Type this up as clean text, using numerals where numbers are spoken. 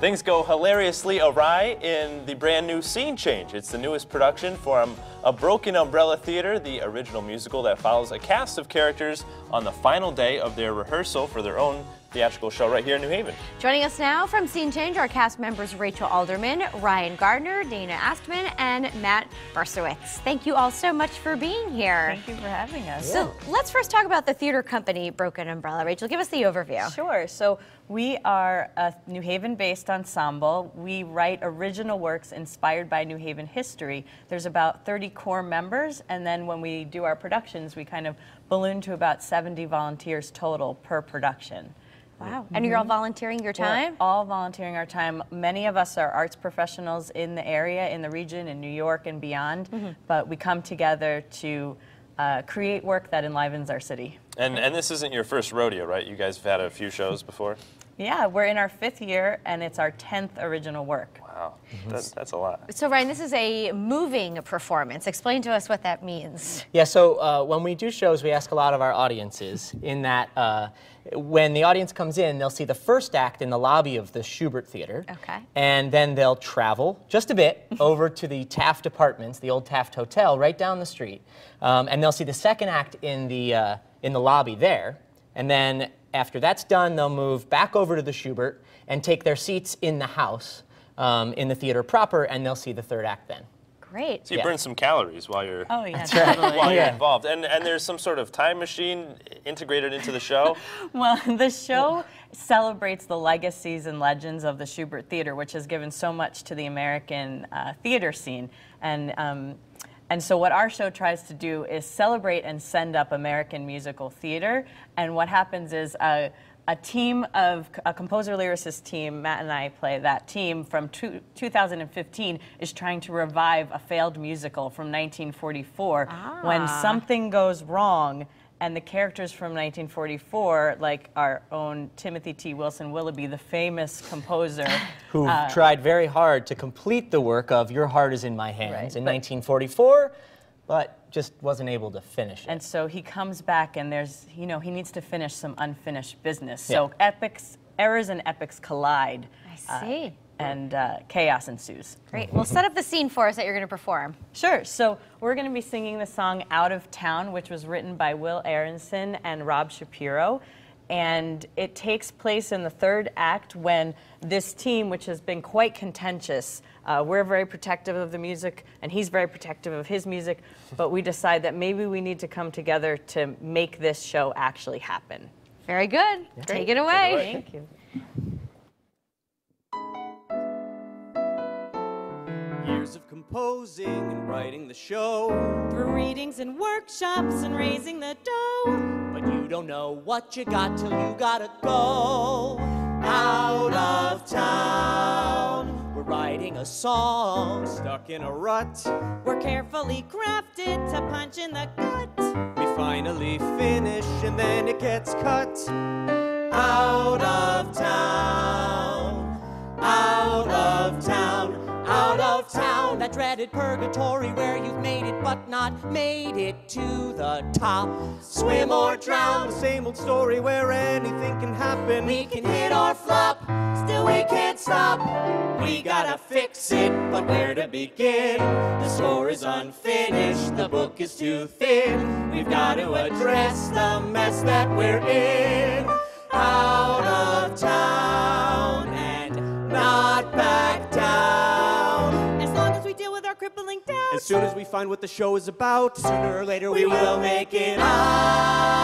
Things go hilariously awry in the brand new Scene Change. It's the newest production from A Broken Umbrella Theater, the original musical that follows a cast of characters on the final day of their rehearsal for their own theatrical show right here in New Haven. Joining us now from Scene Change are cast members Rachel Alderman, Ryan Gardner, Dana Astmann, and Matt Barcewitz. Thank you all so much for being here. Thank you for having us. So let's first talk about the theater company Broken Umbrella. Rachel, give us the overview. Sure. So we are a New Haven-based ensemble. We write original works inspired by New Haven history. There's about 30 core members, and then when we do our productions, we kind of balloon to about 70 volunteers total per production. Wow. And you're all volunteering your time? We're all volunteering our time. Many of us are arts professionals in the area, in the region, in New York and beyond, but we come together to create work that enlivens our city. And this isn't your first rodeo, right? You guys have had a few shows before? Yeah, we're in our 5th year, and it's our 10th original work. Wow, that's a lot. So Ryan, this is a moving performance. Explain to us what that means. Yeah, so when we do shows, we ask a lot of our audiences in that when the audience comes in, they'll see the first act in the lobby of the Schubert Theater. Okay. And then they'll travel just a bit over to the Taft Apartments, the old Taft Hotel, right down the street. And they'll see the second act in the lobby there. And then after that's done, they'll move back over to the Schubert and take their seats in the house, in the theater proper, and they'll see the third act then. Great. So you burn some calories while you're Totally. you're involved, and there's some sort of time machine integrated into the show. Well, the show celebrates the legacies and legends of the Schubert Theater, which has given so much to the American theater scene. And so what our show tries to do is celebrate and send up American musical theater. And what happens is a composer-lyricist team, Matt and I play that team, from 2015 is trying to revive a failed musical from 1944 when something goes wrong. And the characters from 1944, like our own Timothy T. Wilson Willoughby, the famous composer, who tried very hard to complete the work of Your Heart Is in My Hands in 1944, but just wasn't able to finish it. And so he comes back, and there's, he needs to finish some unfinished business. Yeah. So errors and epics collide. I see. And chaos ensues. Great. Well, set up the scene for us that you're going to perform. Sure. So we're going to be singing the song Out of Town, which was written by Will Aronson and Rob Shapiro. And it takes place in the 3rd act when this team, which has been quite contentious, we're very protective of the music, and he's very protective of his music, but we decide that maybe we need to come together to make this show actually happen. Very good. Yeah. Take it away. Thank you. Years of composing and writing the show, through readings and workshops and raising the dough. but you don't know what you got till you gotta go out of town. We're writing a song stuck in a rut. We're carefully crafted to punch in the gut. We finally finish and then it gets cut. Out of town, out of town, out of town. That dreaded purgatory where you've made it but not made it to the top. Swim or drown, the same old story where anything can happen. We can hit or flop, still we can't stop. We gotta fix it, but where to begin? The score is unfinished, the book is too thin. We've got to address the mess that we're in. Out of town and not back down. As long as we deal with our crippling doubts. As soon as we find what the show is about, sooner or later we will make it out.